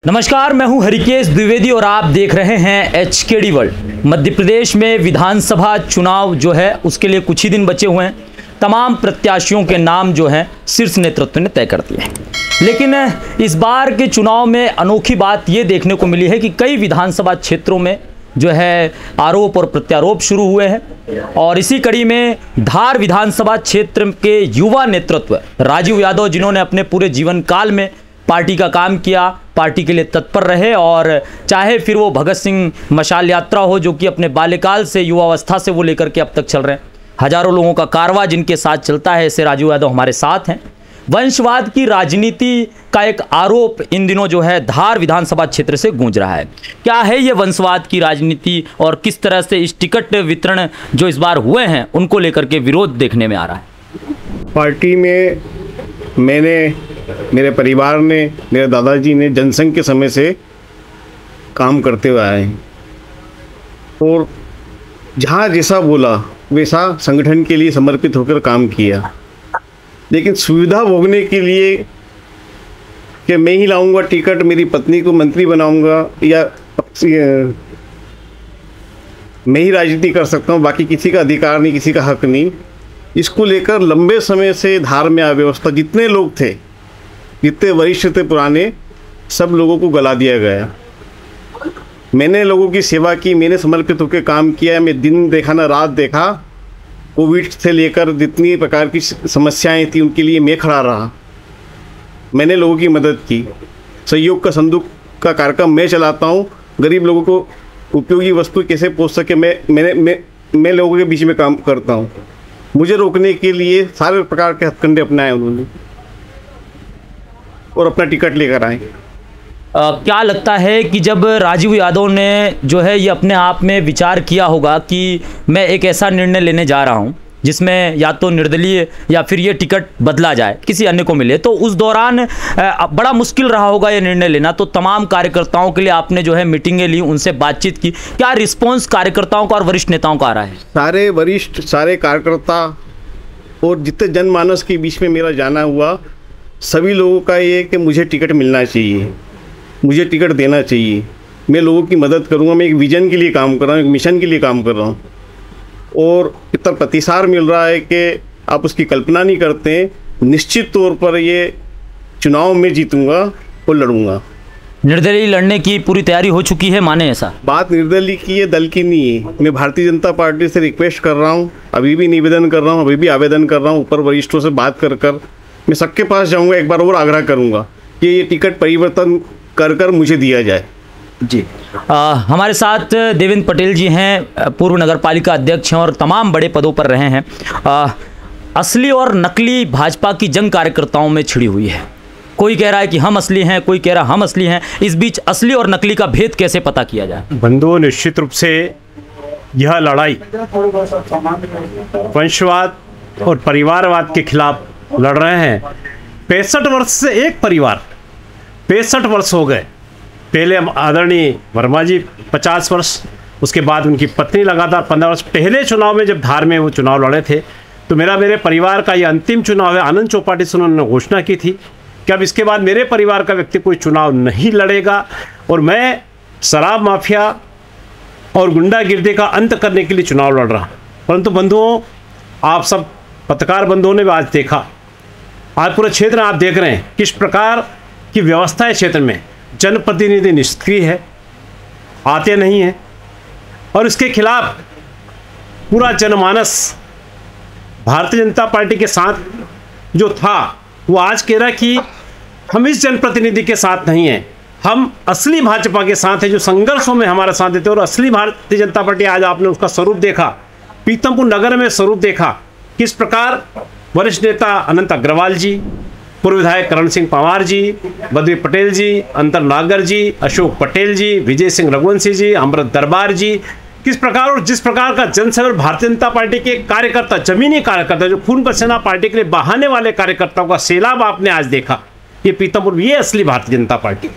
नमस्कार, मैं हूं हरिकेश द्विवेदी और आप देख रहे हैं HKD वर्ल्ड। मध्य प्रदेश में विधानसभा चुनाव जो है उसके लिए कुछ ही दिन बचे हुए हैं। तमाम प्रत्याशियों के नाम जो हैं शीर्ष नेतृत्व ने तय कर दिए हैं, लेकिन इस बार के चुनाव में अनोखी बात ये देखने को मिली है कि कई विधानसभा क्षेत्रों में जो है आरोप और प्रत्यारोप शुरू हुए हैं। और इसी कड़ी में धार विधानसभा क्षेत्र के युवा नेतृत्व राजीव यादव, जिन्होंने अपने पूरे जीवन काल में पार्टी का काम किया, पार्टी के लिए तत्पर रहे, और चाहे फिर वो भगत सिंह मशाल यात्रा हो जो कि अपने बाल्यकाल से, युवावस्था से वो लेकर के अब तक चल रहे हैं, हजारों लोगों का कारवां जिनके साथ चलता है, ऐसे राजीव यादव हमारे साथ हैं। वंशवाद की राजनीति का एक आरोप इन दिनों जो है धार विधानसभा क्षेत्र से गूंज रहा है। क्या है ये वंशवाद की राजनीति और किस तरह से इस टिकट वितरण जो इस बार हुए हैं उनको लेकर के विरोध देखने में आ रहा है? पार्टी में मेरे परिवार ने, मेरे दादाजी ने जनसंघ के समय से काम करते हुए आए हैं और जहाँ जैसा बोला वैसा संगठन के लिए समर्पित होकर काम किया। लेकिन सुविधा भोगने के लिए कि मैं ही लाऊंगा टिकट, मेरी पत्नी को मंत्री बनाऊंगा या मैं ही राजनीति कर सकता हूँ, बाकी किसी का अधिकार नहीं, किसी का हक नहीं, इसको लेकर लंबे समय से धार में अव्यवस्था, जितने लोग थे, जितने वरिष्ठ थे पुराने, सब लोगों को गला दिया गया। मैंने लोगों की सेवा की, मैंने समर्पित होकर काम किया, मैं दिन देखा ना रात देखा। कोविड से लेकर जितनी प्रकार की समस्याएं थी उनके लिए मैं खड़ा रहा, मैंने लोगों की मदद की। सहयोग का संदूक का कार्यक्रम मैं चलाता हूँ, गरीब लोगों को उपयोगी वस्तु कैसे पहुँच सके मैं लोगों के बीच में काम करता हूँ। मुझे रोकने के लिए सारे प्रकार के हथकंडे अपनाए उन्होंने और अपना टिकट लेकर आए। क्या लगता है कि जब राजीव यादव ने जो है ये अपने आप में विचार किया होगा कि मैं एक ऐसा निर्णय लेने जा रहा हूँ जिसमें या तो निर्दलीय या फिर ये टिकट बदला जाए, किसी अन्य को मिले, तो उस दौरान बड़ा मुश्किल रहा होगा ये निर्णय लेना। तो तमाम कार्यकर्ताओं के लिए आपने जो है मीटिंगें ली, उनसे बातचीत की, क्या रिस्पॉन्स कार्यकर्ताओं का और वरिष्ठ नेताओं का आ रहा है? सारे वरिष्ठ, सारे कार्यकर्ता और जितने जनमानस के बीच में मेरा जाना हुआ, सभी लोगों का ये कि मुझे टिकट मिलना चाहिए, मुझे टिकट देना चाहिए, मैं लोगों की मदद करूँगा, मैं एक विजन के लिए काम कर रहा हूँ, एक मिशन के लिए काम कर रहा हूँ। और इतना प्रतिसाद मिल रहा है कि आप उसकी कल्पना नहीं करते हैं। निश्चित तौर पर ये चुनाव में जीतूंगा और लड़ूंगा। निर्दलीय लड़ने की पूरी तैयारी हो चुकी है, माने ऐसा? बात निर्दलीय की है, दल की नहीं है। मैं भारतीय जनता पार्टी से रिक्वेस्ट कर रहा हूँ, अभी भी निवेदन कर रहा हूँ, अभी भी आवेदन कर रहा हूँ, ऊपर वरिष्ठों से बात कर मैं सबके पास जाऊँगा, एक बार और आग्रह करूँगा कि ये टिकट परिवर्तन कर मुझे दिया जाए। जी, हमारे साथ देवेंद्र पटेल जी हैं, पूर्व नगर पालिका अध्यक्ष हैं और तमाम बड़े पदों पर रहे हैं। असली और नकली भाजपा की जंग कार्यकर्ताओं में छिड़ी हुई है। कोई कह रहा है कि हम असली हैं, कोई कह रहा हम असली हैं। इस बीच असली और नकली का भेद कैसे पता किया जाए? बंधुओं, निश्चित रूप से यह लड़ाई वंशवाद और परिवारवाद के खिलाफ लड़ रहे हैं। 65 वर्ष से एक परिवार, 65 वर्ष हो गए। पहले आदरणीय वर्मा जी 50 वर्ष, उसके बाद उनकी पत्नी लगातार 15 वर्ष। पहले चुनाव में जब धार में वो चुनाव लड़े थे तो मेरे परिवार का ये अंतिम चुनाव है। आनंद चौपाटी से उन्होंने घोषणा की थी कि अब इसके बाद मेरे परिवार का व्यक्ति कोई चुनाव नहीं लड़ेगा और मैं शराब माफिया और गुंडागिर्दी का अंत करने के लिए चुनाव लड़ रहा। परंतु बंधुओं, आप सब पत्रकार बंधुओं ने भी आज देखा, आज पूरे क्षेत्र में आप देख रहे हैं किस प्रकार की व्यवस्था है क्षेत्र में। जनप्रतिनिधि निष्क्रिय है, आते नहीं हैं और इसके खिलाफ पूरा जनमानस भारतीय जनता पार्टी के साथ जो था वो आज कह रहा कि हम इस जनप्रतिनिधि के साथ नहीं हैं, हम असली भाजपा के साथ हैं जो संघर्षों में हमारा साथ देते हैं। और असली भारतीय जनता पार्टी आज आपने उसका स्वरूप देखा, पीतमपुर नगर में स्वरूप देखा, किस प्रकार वरिष्ठ नेता अनंत अग्रवाल जी, पूर्व विधायक करण सिंह पंवार जी, बद्री पटेल जी, अंतर नागर जी, अशोक पटेल जी, विजय सिंह रघुवंशी जी, अमृत दरबार जी, किस प्रकार और जिस प्रकार का जनसेवक भारतीय जनता पार्टी के कार्यकर्ता, जमीनी कार्यकर्ता, जो खून पसीना पार्टी के लिए बहाने वाले कार्यकर्ताओं का सैलाब आपने आज देखा। ये पीतमपुर, ये असली भारतीय जनता पार्टी।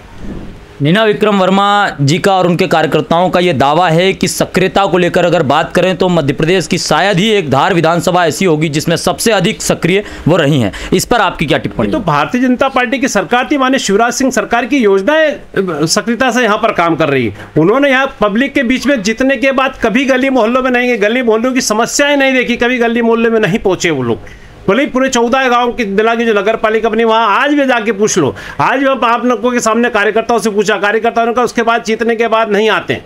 नीना विक्रम वर्मा जी का और उनके कार्यकर्ताओं का ये दावा है कि सक्रियता को लेकर अगर बात करें तो मध्य प्रदेश की शायद ही एक धार विधानसभा ऐसी होगी जिसमें सबसे अधिक सक्रिय वो रही हैं। इस पर आपकी क्या टिप्पणी? तो भारतीय जनता पार्टी की सरकार थी, माननीय शिवराज सिंह सरकार की योजनाएं सक्रियता से यहाँ पर काम कर रही है। उन्होंने यहाँ पब्लिक के बीच में जीतने के बाद कभी गली मोहल्लों में नहीं गए, गली मोहल्लों की समस्याएं नहीं देखी, कभी गली मोहल्ले में नहीं पहुंचे वो लोग। भले ही पूरे 14 गांव की मिला की जो नगर पालिका बनी, वहां आज भी जाके पूछ लो, आज भी आप लोगों के सामने कार्यकर्ताओं से पूछा, कार्यकर्ताओं ने कहा उसके बाद जीतने के बाद नहीं आते।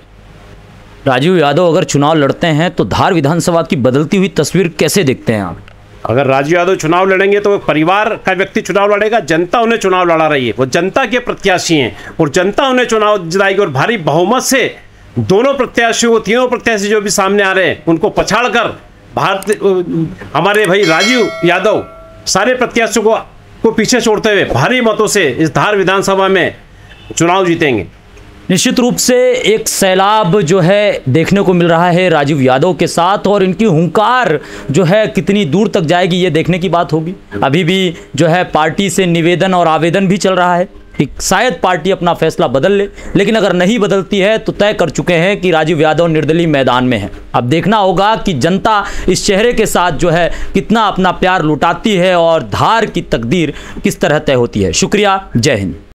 राजीव यादव अगर चुनाव लड़ते हैं तो धार विधानसभा की बदलती हुई तस्वीर कैसे देखते हैं आप? अगर राजीव यादव चुनाव लड़ेंगे तो परिवार का व्यक्ति चुनाव लड़ेगा, जनता उन्हें चुनाव लड़ा रही है, वो जनता के प्रत्याशी हैं और जनता उन्हें चुनाव जिताएगी। और भारी बहुमत से दोनों प्रत्याशियों, तीनों प्रत्याशी जो भी सामने आ रहे हैं उनको पछाड़कर हमारे भाई राजीव यादव सारे प्रत्याशियों को पीछे छोड़ते हुए भारी मतों से इस धार विधानसभा में चुनाव जीतेंगे। निश्चित रूप से एक सैलाब जो है देखने को मिल रहा है राजीव यादव के साथ, और इनकी हुंकार जो है कितनी दूर तक जाएगी ये देखने की बात होगी। अभी भी जो है पार्टी से निवेदन और आवेदन भी चल रहा है कि शायद पार्टी अपना फैसला बदल ले, लेकिन अगर नहीं बदलती है तो तय कर चुके हैं कि राजीव यादव निर्दलीय मैदान में है। अब देखना होगा कि जनता इस चेहरे के साथ जो है कितना अपना प्यार लुटाती है और धार की तकदीर किस तरह तय होती है। शुक्रिया, जय हिंद।